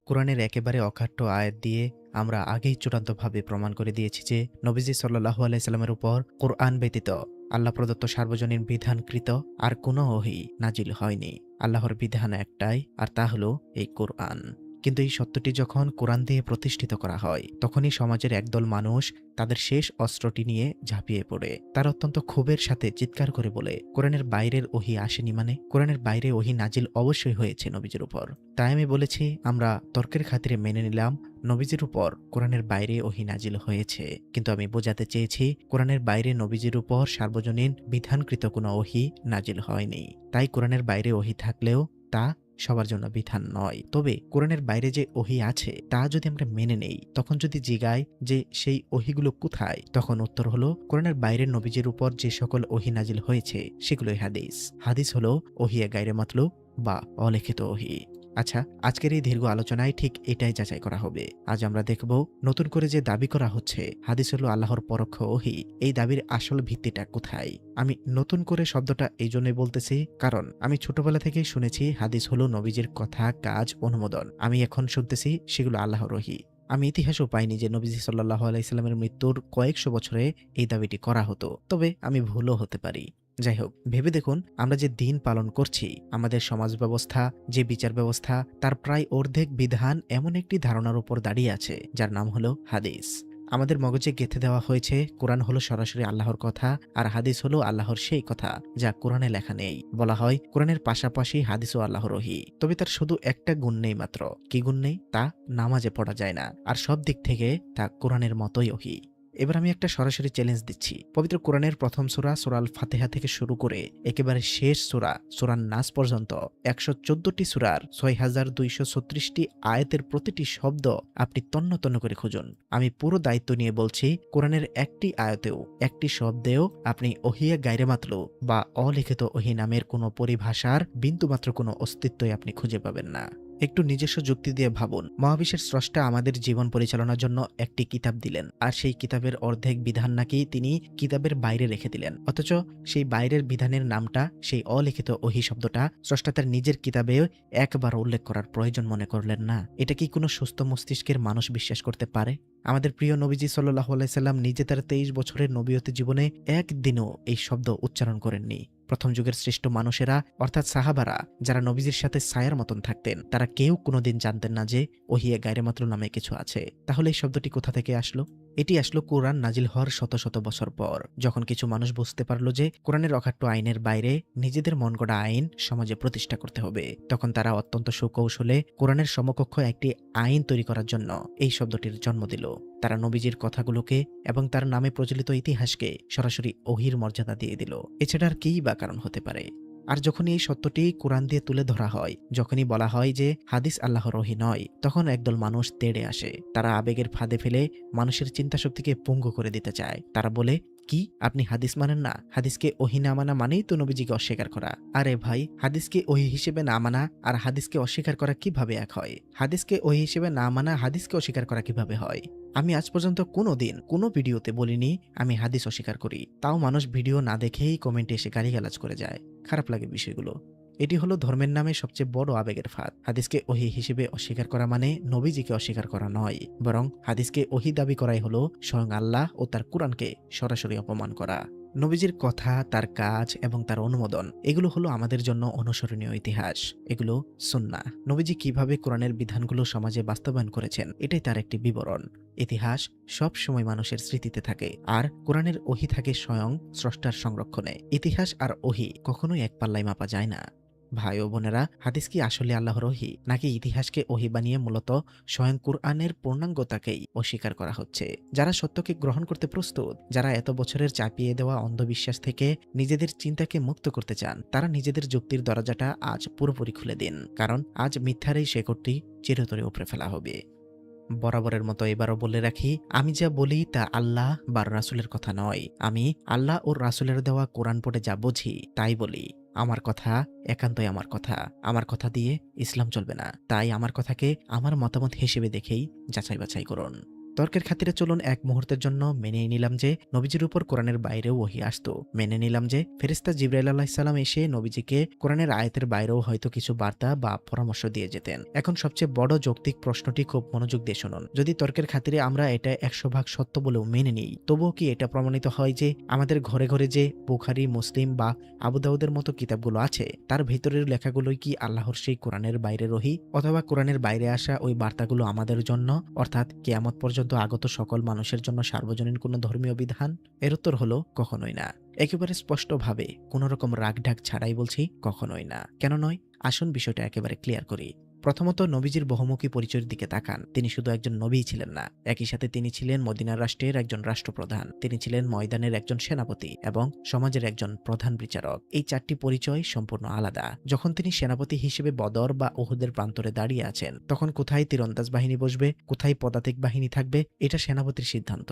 কোরআনের একেবারে অকাট্য আয়াত দিয়ে আমরা আগেই চূড়ান্তভাবে প্রমাণ করে দিয়েছি যে নবীজি সাল্লাল্লাহু আলাইহি সাল্লামের উপর কোরআন ব্যতীত আল্লাহ প্রদত্ত সার্বজনীন বিধানকৃত আর কোনো ওহী নাজিল হয়নি। আল্লাহর বিধান একটাই, আর তা হলো এই কোরআন। কিন্তু এই সত্যটি যখন কোরআন দিয়ে প্রতিষ্ঠিত করা হয়, তখনই সমাজের একদল মানুষ তাদের শেষ অস্ত্রটি নিয়ে ঝাঁপিয়ে পড়ে। তার অত্যন্ত ক্ষোভের সাথে চিৎকার করে বলে, কোরআনের বাইরের ওহী আসেনি মানে? কোরআনের বাইরে ওহী নাজিল অবশ্যই হয়েছে নবীজির উপর। তাই আমি বলেছি, আমরা তর্কের খাতিরে মেনে নিলাম নবীজির উপর কোরআনের বাইরে ওহী নাজিল হয়েছে, কিন্তু আমি বোঝাতে চেয়েছি কোরআনের বাইরে নবীজির উপর সার্বজনীন বিধানকৃত কোনো ওহী নাজিল হয়নি। তাই কোরআনের বাইরে ওহী থাকলেও তা সবার জন্য বিধান নয়। তবে কোরআনের বাইরে যে ওহী আছে তা যদি আমরা মেনে নেই, তখন যদি জিগায় যে সেই ওহীগুলো কোথায়, তখন উত্তর হলো কোরআনের বাইরের নবীজির উপর যে সকল ওহী নাজিল হয়েছে সেগুলোই হাদিস। হাদিস হলো ওহী গায়রে মাতলুব বা অলিখিত ওহী। আচ্ছা, আজকের এই দীর্ঘ আলোচনায় ঠিক এটাই যাচাই করা হবে। আজ আমরা দেখব নতুন করে যে দাবি করা হচ্ছে হাদিস হলো আল্লাহর পরোক্ষ ওহী, এই দাবির আসল ভিত্তিটা কোথায়। আমি নতুন করে শব্দটা এই জন্যই বলতেছি, কারণ আমি ছোটবেলা থেকেই শুনেছি হাদিস হলো নবীজির কথা, কাজ, অনুমোদন। আমি এখন শুনতেছি সেগুলো আল্লাহর ওহী। আমি ইতিহাসও পাইনি যে নবীজি সাল্লাল্লাহু আলাইহি সাল্লামের মৃত্যুর কয়েকশো বছরে এই দাবিটি করা হতো। তবে আমি ভুলও হতে পারি। যাই হোক, ভেবে দেখুন, আমরা যে দিন পালন করছি, আমাদের সমাজ ব্যবস্থা, যে বিচার ব্যবস্থা, তার প্রায় অর্ধেক বিধান এমন একটি ধারণার উপর দাঁড়িয়ে আছে যার নাম হলো হাদিস। আমাদের মগজে গেঁথে দেওয়া হয়েছে কোরআন হলো সরাসরি আল্লাহর কথা, আর হাদিস হলো আল্লাহর সেই কথা যা কোরআনে লেখা নেই। বলা হয় কোরআনের পাশাপাশি হাদিসও আল্লাহর ওহী। তবে তার শুধু একটা গুণ নেই মাত্র। কি গুণ নেই? তা নামাজে পড়া যায় না, আর সব দিক থেকে তা কোরআনের মতোই ওহী। এবার আমি একটা সরাসরি চ্যালেঞ্জ দিচ্ছি। পবিত্র কোরআনের প্রথম সূরা সূরা আল ফাতিহা থেকে শুরু করে একেবারে শেষ সূরা সূরা নাস পর্যন্ত ১১৪টি সূরার ৬,২৩৬টি আয়াতের প্রতিটি শব্দ আপনি তন্ন তন্ন করে খুঁজুন। আমি পুরো দায়িত্ব নিয়ে বলছি, কোরআনের একটি আয়াতেও, একটি শব্দেও আপনি ওহিয়া গায়রে মাতলুব বা অলিখিত ওহী নামের কোনো পরিভাষার বিন্দুমাত্র কোনো অস্তিত্বই আপনি খুঁজে পাবেন না। একটু নিজস্ব যুক্তি দিয়ে ভাবুন, মহাবিশ্বের স্রষ্টা আমাদের জীবন পরিচালনার জন্য একটি কিতাব দিলেন, আর সেই কিতাবের অর্ধেক বিধান নাকি তিনি কিতাবের বাইরে রেখে দিলেন। অথচ সেই বাইরের বিধানের নামটা, সেই অলিখিত ওহী শব্দটা স্রষ্টা তার নিজের কিতাবে একবার উল্লেখ করার প্রয়োজন মনে করলেন না। এটা কি কোনো সুস্থ মস্তিষ্কের মানুষ বিশ্বাস করতে পারে? আমাদের প্রিয় নবীজি সাল্লাল্লাহু আলাইহি সাল্লাম নিজে তার ২৩ বছরের নবুয়তি জীবনে একদিনও এই শব্দ উচ্চারণ করেননি। প্রথম যুগের শ্রেষ্ঠ মানুষেরা, অর্থাৎ সাহাবারা, যারা নবীজির সাথে ছায়ার মতন থাকতেন, তারা কেউ কোনোদিন জানতেন না যে ওহিয়া গায়রে মাতলুব নামে কিছু আছে। তাহলে এই শব্দটি কোথা থেকে আসলো? এটি আসলো কোরআন নাজিল হওয়ার শত শত বছর পর, যখন কিছু মানুষ বুঝতে পারলো যে কোরআনের অকাট্য আইনের বাইরে নিজেদের মন গড়া আইন সমাজে প্রতিষ্ঠা করতে হবে। তখন তারা অত্যন্ত সুকৌশলে কোরআনের সমকক্ষ একটি আইন তৈরি করার জন্য এই শব্দটির জন্ম দিল। তারা নবীজির কথাগুলোকে এবং তার নামে প্রচলিত ইতিহাসকে সরাসরি ওহীর মর্যাদা দিয়ে দিল। এছাড়া আর কিই বা কারণ হতে পারে? আর যখনই এই সত্যটি কোরআন দিয়ে তুলে ধরা হয়, যখনই বলা হয় যে হাদিস আল্লাহর ওহী নয়, তখন একদল মানুষ তেড়ে আসে। তারা আবেগের ফাঁদে ফেলে মানুষের চিন্তাশক্তিকে পঙ্গু করে দিতে চায়। তারা বলে, কি আপনি হাদিস মানেন না? হাদিসকে ওহী না মানা মানেই তো নবীজিকে অস্বীকার করা। আরে ভাই, হাদিসকে ওহী হিসেবে না মানা আর হাদিসকে অস্বীকার করা কিভাবে এক হয়? হাদিসকে ওহী হিসেবে না মানা হাদিসকে অস্বীকার করা কিভাবে হয়? আমি আজ পর্যন্ত কোনোদিন কোনো ভিডিওতে বলিনি আমি হাদিস অস্বীকার করি। তাও মানুষ ভিডিও না দেখেই কমেন্টে এসে গালিগালাজ করে যায়। খারাপ লাগে বিষয়গুলো। এটি হলো ধর্মের নামে সবচেয়ে বড় আবেগের ফাঁদ। হাদিসকে ওহী হিসেবে অস্বীকার করা মানে নবীজিকে অস্বীকার করা নয়, বরং হাদিসকে ওহী দাবি করাই হলো স্বয়ং আল্লাহ ও তার কুরআনকে সরাসরি অপমান করা। নবীজির কথা, তার কাজ এবং তার অনুমোদন, এগুলো হলো আমাদের জন্য অনুসরণীয় ইতিহাস। এগুলো সুন্নাহ। নবীজি কিভাবে কোরআনের বিধানগুলো সমাজে বাস্তবায়ন করেছেন, এটাই তার একটি বিবরণ। ইতিহাস সব সময় মানুষের স্মৃতিতে থাকে, আর কোরআনের ওহী থাকে স্বয়ং স্রষ্টার সংরক্ষণে। ইতিহাস আর ওহী কখনোই এক পাল্লায় মাপা যায় না। ভাই ও বোনেরা, হাদিস কি আসলে আল্লাহর ওহী, নাকি ইতিহাসকে ওহী বানিয়ে মূলত স্বয়ং কুরআনের পূর্ণাঙ্গতাকেই অস্বীকার করা হচ্ছে? যারা সত্যকে গ্রহণ করতে প্রস্তুত, যারা এত বছরের চাপিয়ে দেওয়া অন্ধবিশ্বাস থেকে নিজেদের চিন্তাকে মুক্ত করতে চান, তারা নিজেদের যুক্তির দরজাটা আজ পুরোপুরি খুলে দিন, কারণ আজ মিথ্যার এই শেকড়টি চিরতরে উপড়ে ফেলা হবে। বরাবরের মতো এবারও বলে রাখি, আমি যা বলি তা আল্লাহ বা রাসূলের কথা নয়। আমি আল্লাহ ও রাসূলের দেওয়া কোরআন পড়ে যা বুঝি তাই বলি। আমার কথা একান্তই আমার কথা। আমার কথা দিয়ে ইসলাম চলবে না। তাই আমার কথাকে আমার মতামত হিসেবে দেখেই যাচাই বাছাই করুন। তর্কের খাতিরে চলুন এক মুহূর্তের জন্য মেনেই নিলাম যে নবীজির উপর কোরআনের বাইরেও ওহী আসতো। মেনে নিলাম যে ফেরেশতা জিবরাইল আলাইহিস সালাম এসে নবীজিকে কোরআনের আয়াতের বাইরেও হয়তো কিছু বার্তা বা পরামর্শ দিয়ে যেতেন। এখন সবচেয়ে বড় যৌক্তিক প্রশ্নটি খুব মনোযোগ দিয়ে শুনুন। যদি তর্কের খাতিরে আমরা এটা 100% সত্য বলেও মেনে নিই, তবুও কি এটা প্রমাণিত হয় যে আমাদের ঘরে ঘরে যে বুখারী, মুসলিম বা আবু দাউদের মতো কিতাবগুলো আছে, তার ভেতরের লেখাগুলোই কি আল্লাহর সেই কোরআনের বাইরের ওহী, অথবা কোরআনের বাইরে আসা ওই বার্তাগুলো আমাদের জন্য, অর্থাৎ কিয়ামত পর্যন্ত আগত সকল মানুষের জন্য সার্বজনীন কোনো ধর্মীয় বিধান? এর উত্তর হলো কখনোই না। একেবারে স্পষ্টভাবে কোনো রকম রাগঢাক ছাড়াই বলছি, কখনোই না। কেন নয়? আসুন বিষয়টা একেবারে ক্লিয়ার করি। প্রথমত নবীজির বহুমুখী পরিচয়ের দিকে তাকান। তিনি শুধু একজন নবীই ছিলেন না, একই সাথে তিনি ছিলেন মদিনার রাষ্ট্রের একজন রাষ্ট্রপ্রধান, তিনি ছিলেন ময়দানের একজন সেনাপতি এবং সমাজের একজন প্রধান বিচারক। এই 4টি পরিচয় সম্পূর্ণ আলাদা। যখন তিনি সেনাপতি হিসেবে বদর বা উহুদের প্রান্তরে দাঁড়িয়ে আছেন, তখন কোথায় তীরন্দাজ বাহিনী বসবে, কোথায় পদাতিক বাহিনী থাকবে, এটা সেনাপতির সিদ্ধান্ত।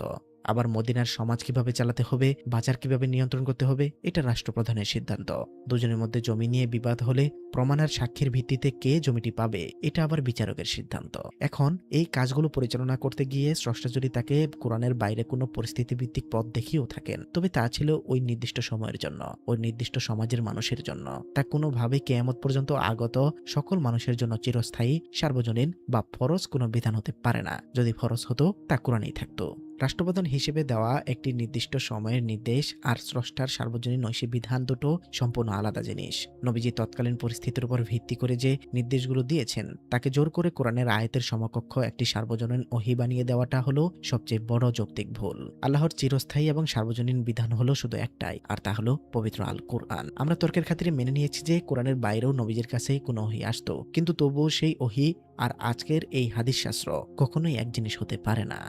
আবার মদিনার সমাজ কিভাবে চালাতে হবে, বাজার কিভাবে নিয়ন্ত্রণ করতে হবে, এটা রাষ্ট্রপ্রধানের সিদ্ধান্ত। দুজনের মধ্যে জমি নিয়ে বিবাদ হলে প্রমাণের সাক্ষীর ভিত্তিতে কে জমিটি পাবে, এটা আবার বিচারকের সিদ্ধান্ত। এখন এই কাজগুলো পরিচালনা করতে গিয়ে স্রষ্টা যদি তাকে কোরআনের বাইরে কোনো পরিস্থিতি ভিত্তিক পথ দেখিয়েও থাকেন, তবে তা ছিল ওই নির্দিষ্ট সময়ের জন্য, ওই নির্দিষ্ট সমাজের মানুষের জন্য। তা কোনোভাবেই কিয়ামত পর্যন্ত আগত সকল মানুষের জন্য চিরস্থায়ী, সার্বজনীন বা ফরজ কোনো বিধান হতে পারে না। যদি ফরজ হতো, তা কোরআনেই থাকতো। রাষ্ট্রপ্রধান হিসেবে দেওয়া একটি নির্দিষ্ট সময়ের নির্দেশ আর স্রষ্টার সার্বজনীন ঐশী বিধান দুটো সম্পূর্ণ আলাদা জিনিস। নবীজি তৎকালীন পরিস্থিতির উপর ভিত্তি করে যে নির্দেশগুলো দিয়েছেন, তাকে জোর করে কোরআনের আয়াতের সমকক্ষ একটি সার্বজনীন ওহী বানিয়ে দেওয়াটা হলো সবচেয়ে বড় যৌক্তিক ভুল। আল্লাহর চিরস্থায়ী এবং সার্বজনীন বিধান হলো শুধু একটাই, আর তা হলো পবিত্র আল কোরআন। আমরা তর্কের খাতিরে মেনে নিয়েছি যে কোরআনের বাইরেও নবীজির কাছে কোনো ওহী আসতো, কিন্তু তবুও সেই ওহী আর আজকের এই হাদিস শাস্ত্র কখনোই এক জিনিস হতে পারে না।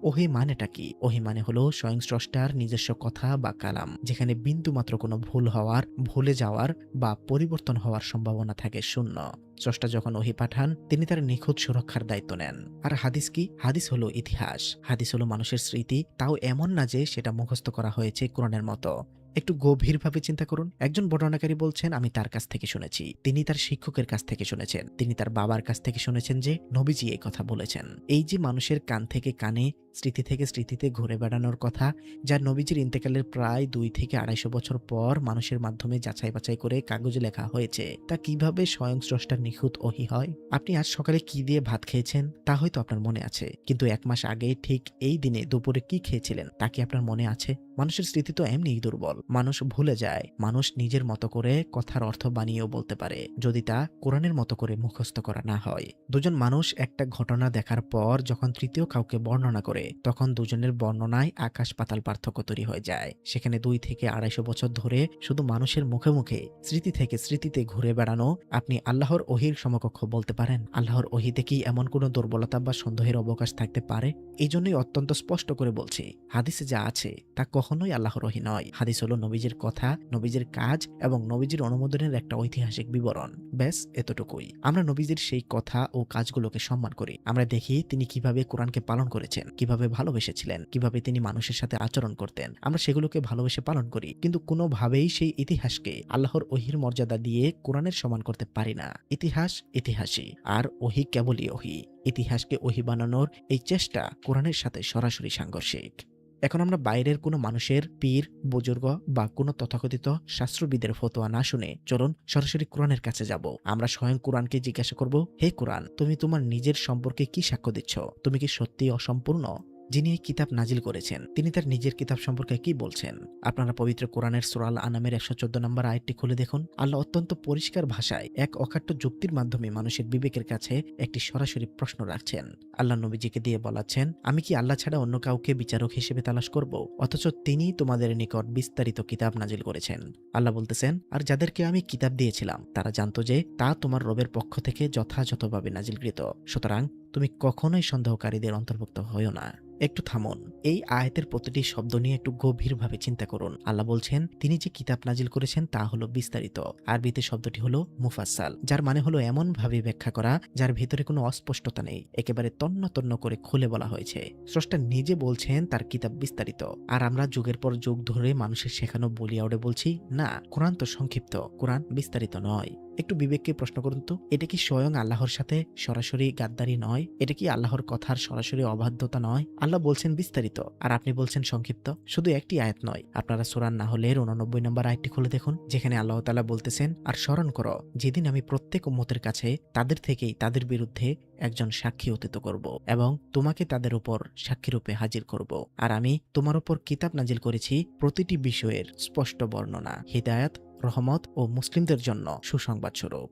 ওহী মানেটা কি? ওহী মানে হলো স্বয়ং স্রষ্টার নিজস্ব কথা বা কালাম, যেখানে বিন্দুমাত্র কোনো ভুল হওয়ার, ভুলে যাওয়ার বা পরিবর্তন হওয়ার সম্ভাবনা থাকে শূন্য। স্রষ্টা যখন ওহী পাঠান, তিনি তার নিখুঁত সুরক্ষার দায়িত্ব নেন। আর হাদিস কি? হাদিস হলো ইতিহাস। হাদিস হলো মানুষের স্মৃতি, তাও এমন না যে সেটা মুখস্থ করা হয়েছে কোরআনের মতো। একটু গভীরভাবে চিন্তা করুন। একজন বর্ণনাকারী বলছেন, আমি তার কাছ থেকে শুনেছি, তিনি তার শিক্ষকের কাছ থেকে শুনেছেন, তিনি তার বাবার কাছ থেকে শুনেছেন যে নবীজি এই কথা বলেছেন। এই যে মানুষের কান থেকে কানে, স্মৃতি থেকে স্মৃতিতে ঘুরে বেড়ানোর কথা, যা নবীজির ইন্তেকালের প্রায় 2 থেকে 250 বছর পর মানুষের মাধ্যমে যাচাই বাছাই করে কাগজে লেখা হয়েছে, তা কিভাবে স্বয়ং স্রষ্টার নিখুঁত ওহী হয়? আপনি আজ সকালে কি দিয়ে ভাত খেয়েছেন তা হয়তো আপনার মনে আছে, কিন্তু 1 মাস আগে ঠিক এই দিনে দুপুরে কি খেয়েছিলেন তা কি আপনার মনে আছে? মানুষের স্মৃতি তো এমনিই দুর্বল, মানুষ ভুলে যায়। মানুষ নিজের মতো করে কথার অর্থ বানিয়েও বলতে পারে, যদি তা কোরআনের মতো করে মুখস্থ করা না হয়। দুজন মানুষ একটা ঘটনা দেখার পর যখন তৃতীয় কাউকে বর্ণনা করে, তখন দুজনের বর্ণনায় আকাশ পাতাল পার্থক্য তৈরি হয়ে যায়। সেখানে 2 থেকে 250 বছর ধরে শুধু মানুষের মুখে মুখে, স্মৃতি থেকে স্মৃতিতে ঘুরে বেড়ানো আপনি আল্লাহর ওহীর সমকক্ষ বলতে পারেন? আল্লাহর ওহীতে কি এমন কোনো দুর্বলতা বা সন্দেহের অবকাশ থাকতে পারে? এই জন্যই অত্যন্ত স্পষ্ট করে বলছি, হাদিসে যা আছে তা কখনোই আল্লাহর ওহী নয়। হাদিস হলো নবীজির কথা, নবীজির কাজ এবং নবীজির অনুমোদনের একটা ঐতিহাসিক বিবরণ। ব্যাস এতটুকুই। আমরা নবীজির সেই কথা ও কাজগুলোকে সম্মান করি। আমরা দেখি তিনি কিভাবে কোরআনকে পালন করেছেন, কিভাবে ভালোবেসেছিলেন, কিভাবে তিনি মানুষের সাথে আচরণ করতেন। আমরা সেগুলোকে ভালোবেসে পালন করি, কিন্তু কোনোভাবেই সেই ইতিহাসকে আল্লাহর ওহীর মর্যাদা দিয়ে কোরআনের সমান করতে পারি না। ইতিহাস ইতিহাসই, আর ওহী কেবলই ওহী। ইতিহাসকে ওহী বানানোর এই চেষ্টা কোরআনের সাথে সরাসরি সাংঘর্ষিক। এখন আমরা বাইরের কোনো মানুষের, পীর, বুজুর্গ বা কোনো তথাকথিত শাস্ত্রবিদের ফতোয়া না শুনে চলুন সরাসরি কোরআনের কাছে যাব। আমরা স্বয়ং কোরআনকে জিজ্ঞাসা করব, হে কোরআন, তুমি তোমার নিজের সম্পর্কে কি সাক্ষ্য দিচ্ছ? তুমি কি সত্যিই অসম্পূর্ণ? যিনি এই কিতাব নাজিল করেছেন, তিনি তার নিজের কিতাব সম্পর্কে কি বলছেন? আপনারা পবিত্র কোরআনের সূরা আল আনামের 114 নম্বর আয়াতটি খুলে দেখুন। আল্লাহ অত্যন্ত পরিষ্কার ভাষায় এক অকাট্য যুক্তির মাধ্যমে মানুষের বিবেকের কাছে একটি সরাসরি প্রশ্ন রাখছেন। আল্লাহ নবীজিকে দিয়ে বলাচ্ছেন, আমি কি আল্লাহ ছাড়া অন্য কাউকে বিচারক হিসেবে তালাশ করব? অথচ তিনি তোমাদের নিকট বিস্তারিত কিতাব নাজিল করেছেন। আল্লাহ বলতেছেন, আর যাদেরকে আমি কিতাব দিয়েছিলাম তারা জানতো যে তা তোমার রবের পক্ষ থেকে যথাযথভাবে নাজিলকৃত। সুতরাং তুমি কখনোই সন্দেহকারীদের অন্তর্ভুক্ত হয়ো না। একটু থামুন। এই আয়াতের প্রতিটি শব্দ নিয়ে একটু গভীরভাবে চিন্তা করুন। আল্লাহ বলছেন, তিনি যে কিতাব নাজিল করেছেন তা হলো বিস্তারিত। আরবিতে শব্দটি হলো মুফাসসাল, যার মানে হলো এমন ভাবে ব্যাখ্যা করা যার ভিতরে কোনো অস্পষ্টতা নেই, একেবারে তন্ন তন্ন করে খুলে বলা হয়েছে। স্রষ্টা নিজে বলছেন তার কিতাব বিস্তারিত, আর আমরা যুগের পর যুগ ধরে মানুষের শেখানো বলিয়া উঠে বলছি, না, কোরআন তো সংক্ষিপ্ত, কোরআন বিস্তারিত নয়। একটু বিবেককে প্রশ্ন করুন তো, এটা কি স্বয়ং আল্লাহর সাথে সরাসরি গাদ্দারি নয়? এটা কি আল্লাহর কথার সরাসরি অবাধ্যতা নয়? আল্লাহ বলছেন বিস্তারিত আর আপনি বলছেন সংক্ষিপ্ত। শুধু একটি আয়াত নয়, আপনারা সূরা নাহলের 89 নম্বর আয়াতটি খুলে দেখুন, যেখানে আল্লাহ তাআলা বলতেছেন, আর স্মরণ করো যেদিন আমি প্রত্যেক উম্মতের কাছে তাদের থেকেই তাদের বিরুদ্ধে একজন সাক্ষী অতীত করব এবং তোমাকে তাদের উপর সাক্ষীরূপে হাজির করব। আর আমি তোমার উপর কিতাব নাজিল করেছি প্রতিটি বিষয়ের স্পষ্ট বর্ণনা, হিদায়াত, রহমত ও মুসলিমদের জন্য সুসংবাদ স্বরূপ।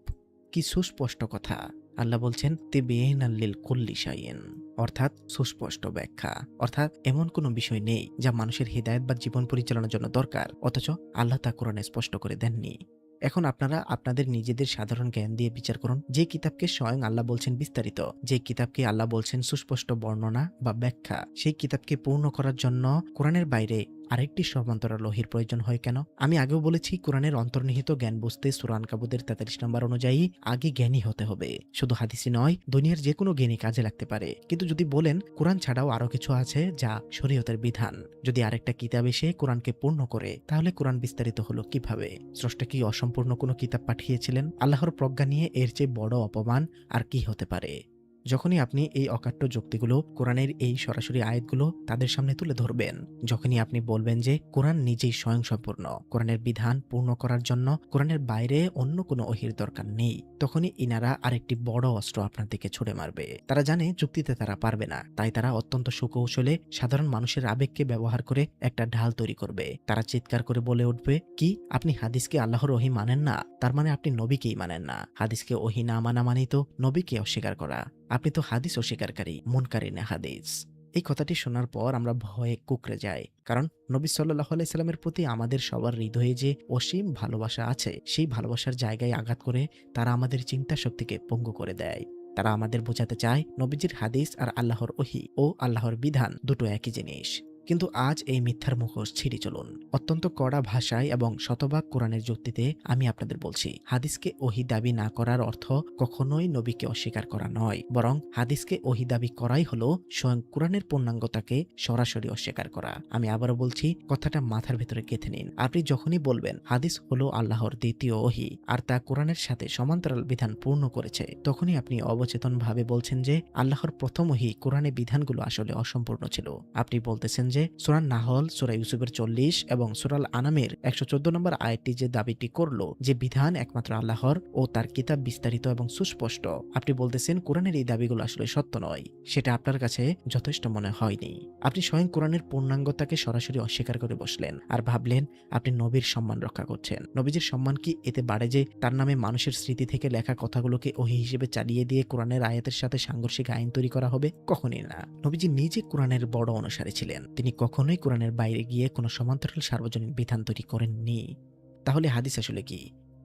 কি সুস্পষ্ট কথা! আল্লাহ বলছেন তিবিয়ানাল লিল কুল্লি শাইইন, অর্থাৎ সুস্পষ্ট ব্যাখ্যা। অর্থাৎ এমন কোনো বিষয় নেই যা মানুষের হিদায়াত বা জীবন পরিচালনার জন্য দরকার, অথচ আল্লাহ তা কোরআনে স্পষ্ট করে দেননি। এখন আপনারা আপনাদের নিজেদের সাধারণ জ্ঞান দিয়ে বিচার করুন, যে কিতাবকে স্বয়ং আল্লাহ বলছেন বিস্তারিত, যে কিতাবকে আল্লাহ বলছেন সুস্পষ্ট বর্ণনা বা ব্যাখ্যা, সেই কিতাবকে পূর্ণ করার জন্য কোরআনের বাইরে আরেকটি সমান্তরাল ওহীর প্রয়োজন হয় কেন? আমি আগেও বলেছি, কোরআনের অন্তর্নিহিত জ্ঞান বুঝতে সূরা আনকাবুতের 43 নম্বর অনুযায়ী আগে জ্ঞানী হতে হবে। শুধু হাদিসই নয়, দুনিয়ার যে কোনো জ্ঞানী কাজে লাগতে পারে। কিন্তু যদি বলেন কোরআন ছাড়াও আরো কিছু আছে যা শরীয়তের বিধান, যদি আরেকটা কিতাব এসে কোরআনকে পূর্ণ করে, তাহলে কোরআন বিস্তারিত হলো কিভাবে? স্রষ্টা কি অসম্পূর্ণ কোনো কিতাব পাঠিয়েছিলেন? আল্লাহর প্রজ্ঞা নিয়ে এর চেয়ে বড় অপমান আর কি হতে পারে? যখনই আপনি এই অকাট্য যুক্তিগুলো, কোরআনের এই সরাসরি আয়াতগুলো তাদের সামনে তুলে ধরবেন, যখনই আপনি বলবেন যে কোরআন নিজেই স্বয়ংসম্পূর্ণ, কোরআনের বিধান পূর্ণ করার জন্য কোরআনের বাইরে অন্য কোনো ওহীর দরকার নেই, তখনই ইনারা আরেকটি বড় অস্ত্র আপনার দিকে ছুড়ে মারবে। তারা জানে যুক্তিতে তারা পারবে না, তাই তারা অত্যন্ত সুকৌশলে সাধারণ মানুষের আবেগকে ব্যবহার করে একটা ঢাল তৈরি করবে। তারা চিৎকার করে বলে উঠবে, কি আপনি হাদিসকে আল্লাহর ওহী মানেন না? তার মানে আপনি নবীকেই মানেন না। হাদিসকে ওহী না মানা মানেই তো নবীকে অস্বীকার করা। আপনি তো হাদিস অস্বীকারী, মুনকারিনে হাদিস। এই কথাটি শোনার পর আমরা ভয়ে কুঁকড়ে যাই, কারণ নবী সাল্লাল্লাহু আলাইহি সাল্লামের প্রতি আমাদের সবার হৃদয়ে যে অসীম ভালোবাসা আছে, সেই ভালোবাসার জায়গায় আঘাত করে তারা আমাদের চিন্তা শক্তিকে পঙ্গু করে দেয়। তারা আমাদের বোঝাতে চায় নবীজির হাদিস আর আল্লাহর ওহী ও আল্লাহর বিধান দুটো একই জিনিস। কিন্তু আজ এই মিথ্যার মুখোশ ছিঁড়ে চলুন। অত্যন্ত কড়া ভাষায় এবং শতভাগ কোরআনের যুক্তিতে আমি আপনাদের বলছি, হাদিসকে ওহী দাবি না করার অর্থ কখনোই নবীকে অস্বীকার করা নয়, বরং হাদিসকে ওহী দাবি করাই হলো স্বয়ং কোরআনের পূর্ণাঙ্গতাকে সরাসরি অস্বীকার করা। আমি আবারও বলছি, কথাটা মাথার ভেতরে গেঁথে নিন। আপনি যখনই বলবেন হাদিস হলো আল্লাহর দ্বিতীয় ওহী আর তা কোরআনের সাথে সমান্তরাল বিধান পূর্ণ করেছে, তখনই আপনি অবচেতনভাবে বলছেন যে আল্লাহর প্রথম ওহী কোরআনে বিধানগুলো আসলে অসম্পূর্ণ ছিল। আপনি বলতেছেন যে সূরা নাহল, সূরা ইউসুফের 40 এবং সূরা আনামের 114 নম্বর আয়াতটি যে দাবিটি করলো যে বিধান একমাত্র আল্লাহর ও তার কিতাব বিস্তারিত এবং সুস্পষ্ট, আপনি বলতেছেন কোরআনের এই দাবিগুলো আসলে সত্য নয়। সেটা আপনার কাছে যথেষ্ট মনে হয়নি। আপনি স্বয়ং কোরআনের পূর্ণাঙ্গতাকে সরাসরি অস্বীকার করে বসলেন আর ভাবলেন আপনি নবীর সম্মান রক্ষা করছেন। নবীজির সম্মান কি এতে বাড়ে যে তার নামে মানুষের স্মৃতি থেকে লেখা কথাগুলোকে ওহী হিসেবে চালিয়ে দিয়ে কোরআনের আয়াতের সাথে সাংঘর্ষিক আইন তৈরি করা হবে? কখনই না। নবীজি নিজে কোরআনের বড় অনুসারী ছিলেন। তিনি কখনোই কোরআনের বাইরে গিয়ে কোনো সমান্তরাল সার্বজনীন বিধান তৈরি করেননি। তাহলে হাদিস আসলে কি?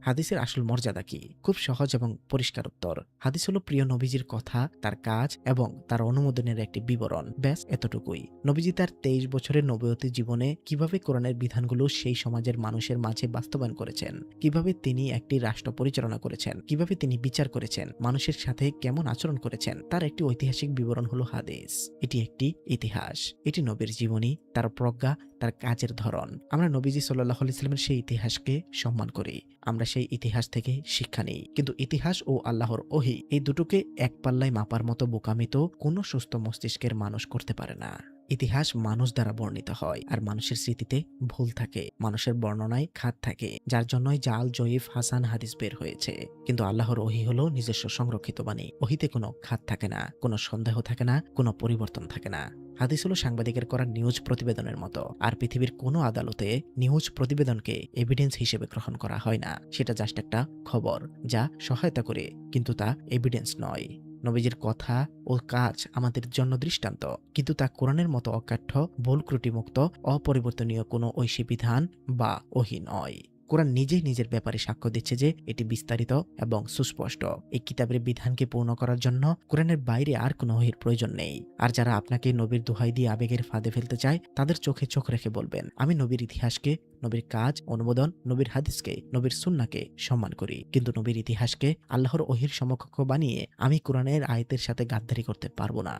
হাদিসের আসল মর্যাদা কি? খুব সহজ এবং পরিষ্কার উত্তর। হাদিস হলো প্রিয় নবীজির কথা, তার কাজ এবং তার অনুমোদনের একটি বিবরণ। ব্যাস এতটুকুই। নবীজি তার 23 বছরের নবুয়তি জীবনে কিভাবে কোরআনের বিধানগুলো সেই সমাজের মানুষের মাঝে বাস্তবায়ন করেছেন, কিভাবে তিনি একটি রাষ্ট্র পরিচালনা করেছেন, কিভাবে তিনি বিচার করেছেন, মানুষের সাথে কেমন আচরণ করেছেন, তার একটি ঐতিহাসিক বিবরণ হলো হাদিস। এটি একটি ইতিহাস। এটি নবীর জীবনী, তার প্রজ্ঞা, তার কাজের ধরন। আমরা নবীজি সাল্লাল্লাহু আলাইহি সাল্লামের সেই ইতিহাসকে সম্মান করি। আমরা সেই ইতিহাস থেকে শিক্ষা নিই। কিন্তু ইতিহাস ও আল্লাহর ওহী এই দুটোকে এক পাল্লায় মাপার মতো বোকামি তো কোনো সুস্থ মস্তিষ্কের মানুষ করতে পারে না। ইতিহাস মানুষ দ্বারা বর্ণিত হয় আর মানুষের স্মৃতিতে ভুল থাকে, মানুষের বর্ণনায় খাত থাকে, যার জন্যই জাল, জয়ীফ, হাসান হাদিস বের হয়েছে। কিন্তু আল্লাহর ওহী হলো নিজস্ব সংরক্ষিত বাণী। ওহীতে কোনো খাত থাকে না, কোনো সন্দেহ থাকে না, কোনো পরিবর্তন থাকে না। হাদিস হলো সাংবাদিকের করা নিউজ প্রতিবেদনের মতো, আর পৃথিবীর কোনো আদালতে নিউজ প্রতিবেদনকে এভিডেন্স হিসেবে গ্রহণ করা হয় না। সেটা জাস্ট একটা খবর যা সহায়তা করে, কিন্তু তা এভিডেন্স নয়। নবীজির কথা ও কাজ আমাদের জন্য দৃষ্টান্ত, কিন্তু তা কোরআনের মতো অকাঠ্য, ভুল ত্রুটিমুক্ত, অপরিবর্তনীয় কোনো ঐশী বিধান বা ওহী নয়। কোরআন নিজেই নিজের ব্যাপারে সাক্ষ্য দিচ্ছে যে এটি বিস্তারিত এবং সুস্পষ্ট। এই কিতাবের বিধানকে পূর্ণ করার জন্য কোরআনের বাইরে আর কোনো ওহীর প্রয়োজন নেই। আর যারা আপনাকে নবীর দোহাই দিয়ে আবেগের ফাঁদে ফেলতে চায়, তাদের চোখে চোখ রেখে বলবেন, আমি নবীর ইতিহাসকে, নবীর কাজ, অনুমোদন, নবীর হাদিসকে, নবীর সুন্নাহকে সম্মান করি, কিন্তু নবীর ইতিহাসকে আল্লাহর ওহীর সমকক্ষ বানিয়ে আমি কোরআনের আয়াতের সাথে গাদ্দারি করতে পারবো না।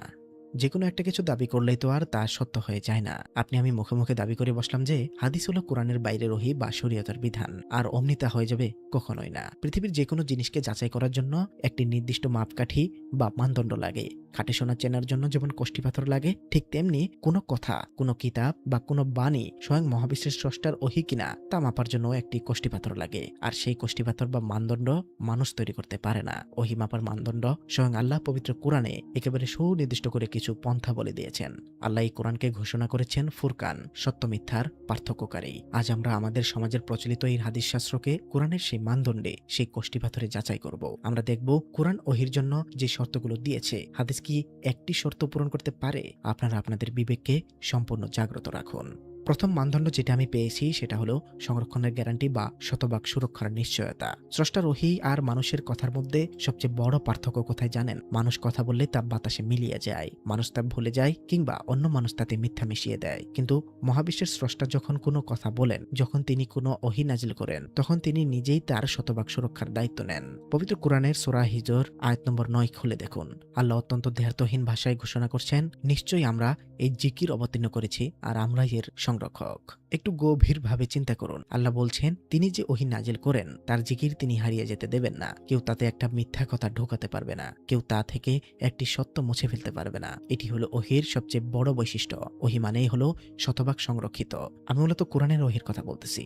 যে কোনো একটা কিছু দাবি করলেই তো আর তা সত্য হয়ে যায় না। আপনি আমি মুখে মুখে দাবি করে বসলাম যে হাদিস হলো কোরআনের বাইরের ওহী বা শরীয়তের বিধান, আর অমনি তা হয়ে যাবে? কখনোই না। পৃথিবীর যে কোনো জিনিসকে যাচাই করার জন্য একটি নির্দিষ্ট মাপকাঠি বা মানদণ্ড লাগে। খাঁটি সোনা চেনার জন্য যেমন কষ্টিপাথর লাগে, ঠিক তেমনি কোনো কথা, কোনো কিতাব বা কোনো বাণী স্বয়ং মহাবিশ্বের স্রষ্টার ওহী কিনা তা মাপার জন্য একটি কষ্টিপাথর লাগে। আর সেই কষ্টিপাথর বা মানদণ্ড মানুষ তৈরি করতে পারে না। ওহী মাপার মানদণ্ড স্বয়ং আল্লাহ পবিত্র কোরআনে একেবারে সুনির্দিষ্ট করে কিছু পন্থা বলে দিয়েছেন। আল্লাহ এই কোরআনকে ঘোষণা করেছেন ফুরকান, সত্য মিথ্যার পার্থক্যকারী। আজ আমরা আমাদের সমাজের প্রচলিত এই হাদিস শাস্ত্রকে কোরআনের সেই মানদণ্ডে, সেই কষ্টিপাথরে যাচাই করব। আমরা দেখব কোরআন ওহীর জন্য যে শর্তগুলো দিয়েছে, হাদিস কি একটি শর্ত পূরণ করতে পারে? আপনারা আপনাদের বিবেককে সম্পূর্ণ জাগ্রত রাখুন। প্রথম মানদণ্ড যেটা আমি পেয়েছি সেটা হলো সংরক্ষণের গ্যারান্টি বা শতভাগ সুরক্ষার নিশ্চয়তা। স্রষ্টার ওহী আর মানুষের কথার মধ্যে সবচেয়ে বড় পার্থক্য কোথায় জানেন? মানুষ কথা বললে তা বাতাসে মিলিয়ে যায়, মানুষ তা ভুলে যায়, কিংবা অন্য মানুষ তাতে মিথ্যা মিশিয়ে দেয়। কিন্তু মহাবিশ্বের স্রষ্টা যখন কোনো কথা বলেন, যখন তিনি কোনো ওহী নাজিল করেন, তখন তিনি নিজেই তার শতভাগ সুরক্ষার দায়িত্ব নেন। পবিত্র কোরআনের সূরা হিজর আয়াত নম্বর 9 খুলে দেখুন। আল্লাহ অত্যন্ত দ্ব্যর্থহীন ভাষায় ঘোষণা করছেন, নিশ্চয়ই আমরা এই জিকির অবতীর্ণ করেছি আর আমরাই এর সংরক্ষক। একটু গভীরভাবে চিন্তা করুন। আল্লাহ বলছেন তিনি যে ওহী নাজিল করেন তার জিকির তিনি হারিয়ে যেতে দেবেন না। কেউ তাতে একটা মিথ্যা কথা ঢোকাতে পারবে না, কেউ তা থেকে একটি সত্য মুছে ফেলতে পারবে না। এটি হলো ওহীর সবচেয়ে বড় বৈশিষ্ট্য। ওহী মানেই হলো শতভাগ সংরক্ষিত। আমি মূলত কোরআনের ওহীর কথা বলতেছি।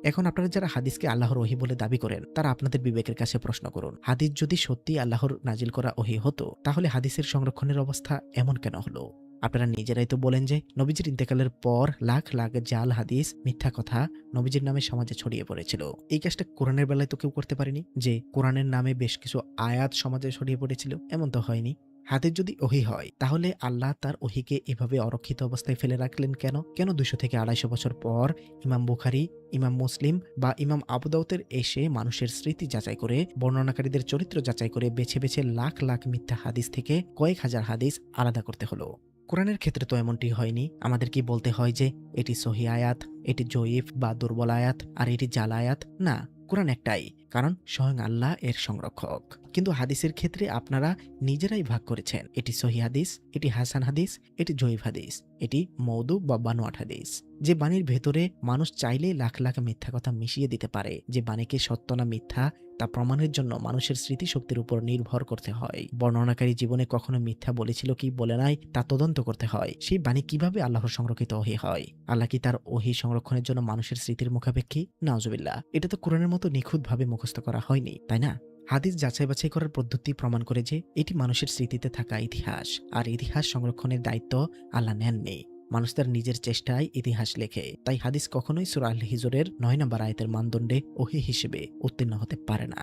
এখন আপনারা যারা হাদিসকে আল্লাহর ওহী বলে দাবি করেন, তারা আপনাদের বিবেকের কাছে প্রশ্ন করুন, হাদিস যদি সত্যি আল্লাহর নাজিল করা ওহী হতো, তাহলে হাদিসের সংরক্ষণের অবস্থা এমন কেন হলো? আপনারা নিজেরাই তো বলেন যে নবীজির ইন্তেকালের পর লাখ লাখ জাল হাদিস, মিথ্যা কথা নবীজির নামে সমাজে ছড়িয়ে পড়েছিল। এই কাজটা কোরআনের বেলায় তো কেউ করতে পারেনি, যে কোরআনের নামে বেশ কিছু আয়াত সমাজে ছড়িয়ে পড়েছিল। এমন তো হয়নি। হাদিস যদি ওহী হয়, তাহলে আল্লাহ তার ওহীকে এভাবে অরক্ষিত অবস্থায় ফেলে রাখলেন কেন? 200 থেকে 250 বছর পর ইমাম বুখারী, ইমাম মুসলিম বা ইমাম আবু দাউদের এসে মানুষের স্মৃতি যাচাই করে, বর্ণনাকারীদের চরিত্র যাচাই করে বেছে বেছে লাখ লাখ মিথ্যা হাদিস থেকে কয়েক হাজার হাদিস আলাদা করতে হলো? কোরআনের ক্ষেত্রে তো এমনটি হয়নি। আমাদের কি বলতে হয় যে এটি সহিহ আয়াত, এটি জয়ীফ বা দুর্বল আয়াত, আর এটি জাল আয়াত? না, কোরআন একটাই, কারণ স্বয়ং আল্লাহ এর সংরক্ষক। কিন্তু হাদিসের ক্ষেত্রে আপনারা নিজেরাই ভাগ করেছেন, এটি সহিহ হাদিস, এটি হাসান হাদিস, এটি জয়ীফ হাদিস, এটি মওদু বা বানোয়াট হাদিস। যে বাণীর ভেতরে মানুষ চাইলেই লাখ লাখ মিথ্যা কথা মিশিয়ে দিতে পারে, যে বাণীকে সত্য না মিথ্যা তা প্রমাণের জন্য মানুষের স্মৃতিশক্তির উপর নির্ভর করতে হয়। বর্ণনাকারী জীবনে কখনো মিথ্যা বলেছিল কি বলে নাই তা তদন্ত করতে হয়। সেই বাণী কিভাবে আল্লাহর সংরক্ষিত ওহী হয়? আল্লাহ কি তার ওহী সংরক্ষণের জন্য মানুষের স্মৃতির মুখাপেক্ষী? নাউজুবিল্লাহ। এটা তো কোরআনের মতো নিখুঁতভাবে মুখস্থ করা হয়নি, তাই না? হাদিস যাচাই বাছাই করার পদ্ধতি প্রমাণ করে যে এটি মানুষের স্মৃতিতে থাকা ইতিহাস, আর ইতিহাস সংরক্ষণের দায়িত্ব আল্লাহ নেননি। মানুষ তার নিজের চেষ্টায় ইতিহাস লেখে। তাই হাদিস কখনোই সূরা আল হিজরের 9 নম্বর আয়াতের মানদণ্ডে ওহী হিসেবে উত্তীর্ণ হতে পারে না।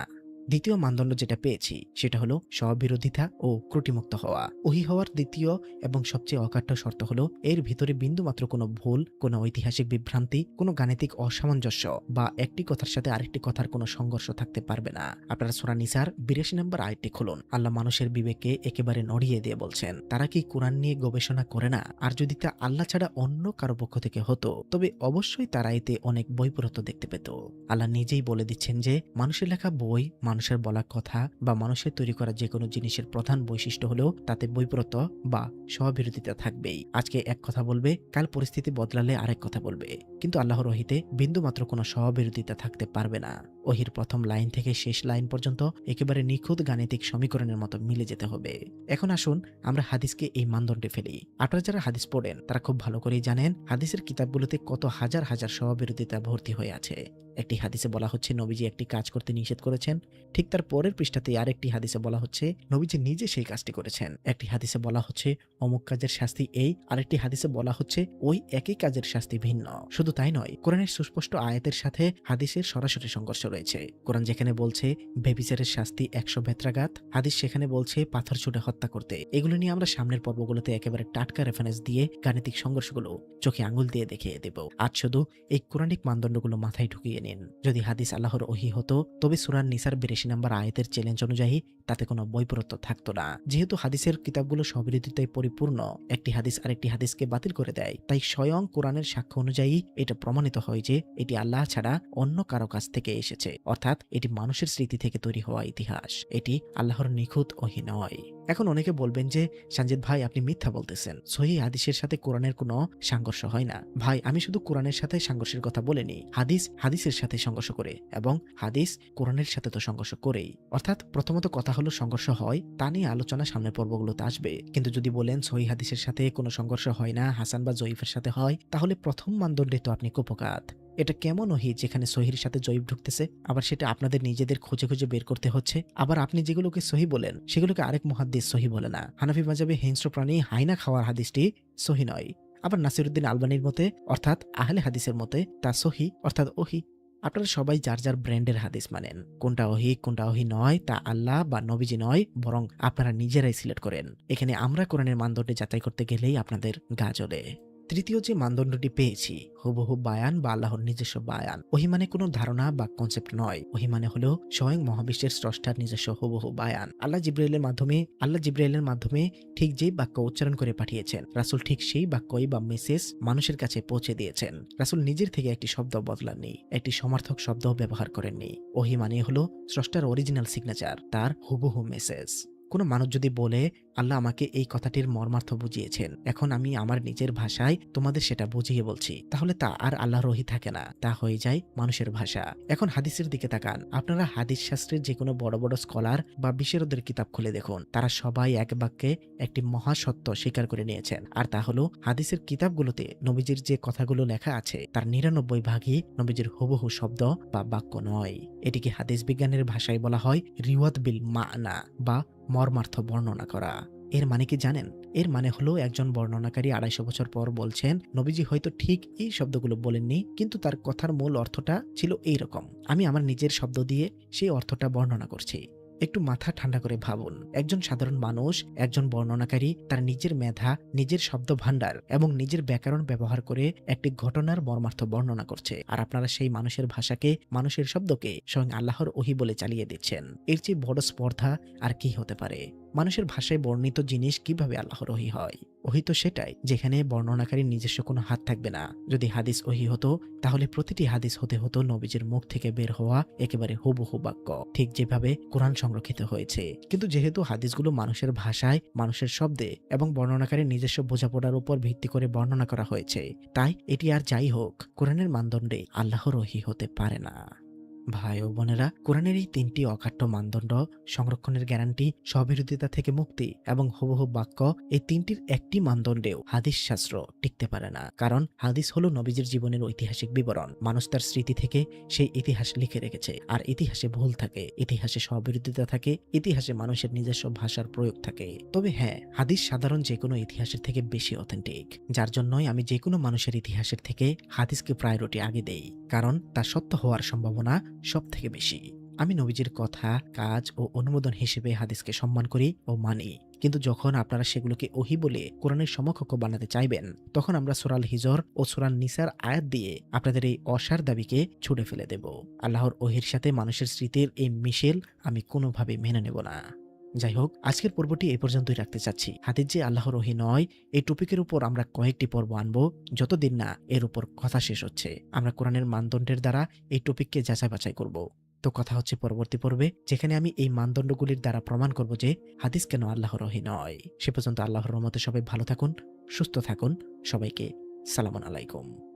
দ্বিতীয় মানদণ্ড যেটা পেয়েছি সেটা হলো স্ববিরোধিতা ও ত্রুটিমুক্ত হওয়া। ওহী হওয়ার দ্বিতীয় এবং সবচেয়ে অকাট্য শর্ত হলো এর ভিতরে বিন্দুমাত্র কোনো ভুল, কোনো ঐতিহাসিক বিভ্রান্তি, কোনো গাণিতিক অসামঞ্জস্য বা একটি কথার সাথে আরেকটি কথার কোনো সংঘর্ষ থাকতে পারবে না। আপনারা সূরা নিসার 82 নম্বর আয়াতটি খুলুন। আল্লাহ মানুষের বিবেককে একেবারে নড়িয়ে দিয়ে বলছেন, তারা কি কোরআন নিয়ে গবেষণা করে না? আর যদি তা আল্লাহ ছাড়া অন্য কারো পক্ষ থেকে হতো, তবে অবশ্যই তারা এতে অনেক বৈপরত্য দেখতে পেত। আল্লাহ নিজেই বলে দিচ্ছেন যে মানুষের লেখা বই, মানুষের বলা কথা বা মানুষের তৈরি করা যে কোনো জিনিসের প্রধান বৈশিষ্ট্য হলো তাতে বৈপরত্য বা স্ববিরোধিতা থাকবেই। আজকে এক কথা বলবে, কাল পরিস্থিতি বদলালে আরেক কথা বলবে। কিন্তু আল্লাহর ওহীতে বিন্দুমাত্র কোনো স্ববিরোধিতা থাকতে পারবে না। ওহীর প্রথম লাইন থেকে শেষ লাইন পর্যন্ত একেবারে নিখুঁত গাণিতিক সমীকরণের মতো মিলে যেতে হবে। এখন আসুন আমরা হাদিসকে এই মানদণ্ডে ফেলি। আপনারা যারা হাদিস পড়েন তারা খুব ভালো করেই জানেন হাদিসের কিতাবগুলোতে কত হাজার হাজার স্ববিরোধিতা ভর্তি হয়ে আছে। একটি হাদিসে বলা হচ্ছে নবীজি একটি কাজ করতে নিষেধ করেছেন, ঠিক তার পরের পৃষ্ঠাতে আরেকটি হাদিসে বলা হচ্ছে নবীজি নিজে সেই কাজটি করেছেন। একটি হাদিসে বলা হচ্ছে অমুক কাজের শাস্তি এই, আরেকটি হাদিসে বলা হচ্ছে ওই একই কাজের শাস্তি ভিন্ন। শুধু তাই নয়, কোরআনের সুস্পষ্ট আয়াতের সাথে হাদিসের সরাসরি সংঘর্ষ রয়েছে। কোরআন যেখানে বলছে ব্যভিচারের শাস্তি 100 বেত্রাঘাত, হাদিস সেখানে বলছে পাথর ছুঁড়ে হত্যা করতে। এগুলো নিয়ে আমরা সামনের পর্বগুলোতে একেবারে টাটকা রেফারেন্স দিয়ে গাণিতিক সংঘর্ষগুলো চোখে আঙুল দিয়ে দেখিয়ে দেব। আজ শুধু এই কোরআনিক মানদণ্ডগুলো মাথায় ঢুকিয়ে নিন। যদি হাদিস আল্লাহর ওহী হতো, তবে সূরা নিসার 82 নম্বর আয়াতের চ্যালেঞ্জ অনুযায়ী তাতে কোনো বৈপরত্য থাকতো না। যেহেতু হাদিসের কিতাবগুলো স্ববিরোধিতায় পরিপূর্ণ, একটি হাদিস আরেকটি হাদিসকে বাতিল করে দেয়, তাই স্বয়ং কোরআনের সাক্ষ্য অনুযায়ী এটা প্রমাণিত হয় যে এটি আল্লাহ ছাড়া অন্য কারো কাছ থেকে এসেছে, অর্থাৎ এটি মানুষের স্মৃতি থেকে তৈরি হওয়া ইতিহাস। এটি আল্লাহর নিখুঁত ওহী নয়। এখন অনেকে বলবেন যে সানজিদ ভাই আপনি মিথ্যা বলতেছেন, সহিহ হাদিসের সাথে কোরআনের কোনো সংঘর্ষ হয় না। ভাই আমি শুধু কোরআনের সাথে সংঘর্ষের কথা বলিনি, হাদিস হাদিসের সাথে সংঘর্ষ করে এবং হাদিস কোরআনের সাথে তো সংঘর্ষ করেই। অর্থাৎ প্রথমত কথা হলো সংঘর্ষ হয়, তা নিয়ে আলোচনা সামনের পর্বগুলোতে আসবে। কিন্তু যদি বলেন সহিহ হাদিসের সাথে কোনো সংঘর্ষ হয় না, হাসান বা জয়ীফের সাথে হয়, তাহলে প্রথম মানদণ্ডে তো আপনি কুপকাত। এটা কেমন ওহী যেখানে সহির সাথে জয়ীফ ঢুকতেছে, আবার সেটা আপনাদের নিজেদের খুঁজে খুঁজে বের করতে হচ্ছে। আবার আপনি যেগুলোকে সহি বলেন সেগুলোকে আরেক মুহাদ্দিস সহি বলে না। হানাফি মাযহাবে হিংস্র প্রাণী হায়না খাওয়ার হাদিসটি সহি নয়। আবার নাসিরউদ্দিন আলবানীর মতে অর্থাৎ আহলে হাদিসের মতে তা সহি অর্থাৎ ওহী। আপনারা সবাই যার যার ব্র্যান্ডের হাদিস মানেন। কোনটা ওহী কোনটা ওহী নয় তা আল্লাহ বা নবীজি নয়, বরং আপনারা নিজেরাই সিলেক্ট করেন। এখানে আমরা কোরআনের মানদণ্ডে যাচাই করতে গেলেই আপনাদের গা জ্বলে। তৃতীয় যে মানদণ্ডটি পেয়েছি, হুবহু বায়ান বা আল্লাহর নিজস্ব বায়ান। ওহী মানে কোনো ধারণা বা কনসেপ্ট নয়। ওহী মানে হলো স্বয়ং মহাবিশ্বের স্রষ্টার নিজস্ব হুবহু বায়ান। আল্লাহ জিবরাইলের মাধ্যমে ঠিক যেই বাক্য উচ্চারণ করে পাঠিয়েছেন, রাসূল ঠিক সেই বাক্যই বা মেসেজ মানুষের কাছে পৌঁছে দিয়েছেন। রাসূল নিজের থেকে একটি শব্দ বদলাননি, একটি সমার্থক শব্দ ব্যবহার করেননি। ওহী মানে হলো স্রষ্টার অরিজিনাল সিগনেচার, তার হুবহু মেসেজ। কোনো মানুষ যদি বলে আল্লাহ আমাকে এই কথাটির মর্মার্থ বুঝিয়েছেন, এখন আমি আমার নিজের ভাষায় তোমাদের সেটা বুঝিয়ে বলছি, তাহলে তা আর আল্লাহর ওহী থাকে না, তা হয়ে যায় মানুষের ভাষা। এখন হাদিসের দিকে তাকান। আপনারা হাদিস শাস্ত্রের যে কোনো বড় বড় স্কলার বা বিশেরদের কিতাব খুলে দেখুন, তারা সবাই এক বাক্যে একটি মহাসত্য স্বীকার করে নিয়েছেন, আর তা হলো হাদিসের কিতাবগুলোতে নবীজির যে কথাগুলো লেখা আছে তার ৯৯ ভাগই নবীজির হুবহু শব্দ বা বাক্য নয়। এটিকে হাদিস বিজ্ঞানের ভাষায় বলা হয় রিওয়াত বিল মা'না বা মর্মার্থ বর্ণনা করা। এর মানে কি জানেন? এর মানে হলো একজন বর্ণনাকারী ২৫০ বছর পর বলছেন নবীজি হয়তো ঠিক এই শব্দগুলো বলেননি, কিন্তু তার কথার মূল অর্থটা ছিল এইরকম। আমি আমার নিজের শব্দ দিয়ে সেই অর্থটা বর্ণনা করছি। একটু মাথা ঠান্ডা করে ভাবুন, একজন সাধারণ মানুষ, একজন বর্ণনাকারী তার নিজের মেধা, নিজের শব্দ ভান্ডার এবং নিজের ব্যাকরণ ব্যবহার করে একটি ঘটনার মর্মার্থ বর্ণনা করছে, আর আপনারা সেই মানুষের ভাষাকে, মানুষের শব্দকে স্বয়ং আল্লাহর ওহী বলে চালিয়ে দিচ্ছেন। এর চেয়ে বড় স্পর্ধা আর কি হতে পারে? মানুষের ভাষায় বর্ণিত জিনিস কিভাবে আল্লাহর ওহী হয়? ওহী তো সেটাই যেখানে বর্ণনাকারীর নিজস্ব কোনো হাত থাকবে না। যদি হাদিস ওহী হতো তাহলে প্রতিটি হাদিস হতে হতো নবীজির মুখ থেকে বের হওয়া একেবারে হুবহু বাক্য, ঠিক যেভাবে কোরআন সংরক্ষিত হয়েছে। কিন্তু যেহেতু হাদিসগুলো মানুষের ভাষায়, মানুষের শব্দে এবং বর্ণনাকারীর নিজস্ব বোঝাপড়ার উপর ভিত্তি করে বর্ণনা করা হয়েছে, তাই এটি আর যাই হোক কোরআনের মানদণ্ডে আল্লাহর ওহী হতে পারে না। ভাই ও বোনেরা, কোরআনের এই ৩টি অকাট্য মানদণ্ড, সংরক্ষণের গ্যারান্টি, স্ববিরোধিতা থেকে মুক্তি এবং হুবহু বাক্য, এই ৩টির একটি মানদণ্ডেও হাদিস শাস্ত্র টিকতে পারে না। কারণ হাদিস হলো নবীজির জীবনের ঐতিহাসিক বিবরণ। মানুষ তার স্মৃতি থেকে সেই ইতিহাস লিখে রেখেছে, আর ইতিহাসে ভুল থাকে, ইতিহাসে স্ববিরোধিতা থাকে, ইতিহাসে মানুষের নিজস্ব ভাষার প্রয়োগ থাকে। তবে হ্যাঁ, হাদিস সাধারণ যে কোনো ইতিহাসের থেকে বেশি অথেন্টিক, যার জন্যই আমি যে কোনো মানুষের ইতিহাসের থেকে হাদিসকে প্রায়োরিটি আগে দেই, কারণ তা সত্য হওয়ার সম্ভাবনা সব থেকে বেশি। আমি নবীজির কথা, কাজ ও অনুমোদন হিসেবে হাদিসকে সম্মান করি ও মানি, কিন্তু যখন আপনারা সেগুলোকে ওহী বলে কোরআনের সমকক্ষ বানাতে চাইবেন, তখন আমরা সূরা আল হিজর ও সূরা নিসার আয়াত দিয়ে আপনাদের এই অসার দাবিকে ছুড়ে ফেলে দেব। আল্লাহর ওহীর সাথে মানুষের স্মৃতির এই মিশেল আমি কোনোভাবে মেনে নেব না। যাই হোক, আজকের পর্বটি এই পর্যন্তই রাখতে চাচ্ছি। হাদিস যে আল্লাহর ওহী নয়, এই টপিকের উপর আমরা কয়েকটি পর্ব আনবো, যতদিন না এর উপর কথা শেষ হচ্ছে। আমরা কোরআনের মানদণ্ডের দ্বারা এই টপিককে যাচাই বাছাই করব। তো কথা হচ্ছে পরবর্তী পর্বে, যেখানে আমি এই মানদণ্ডগুলির দ্বারা প্রমাণ করব যে হাদিস কেন আল্লাহর ওহী নয়। সে পর্যন্ত আল্লাহর রহমতে সবাই ভালো থাকুন, সুস্থ থাকুন। সবাইকে সালামুন আলাইকুম।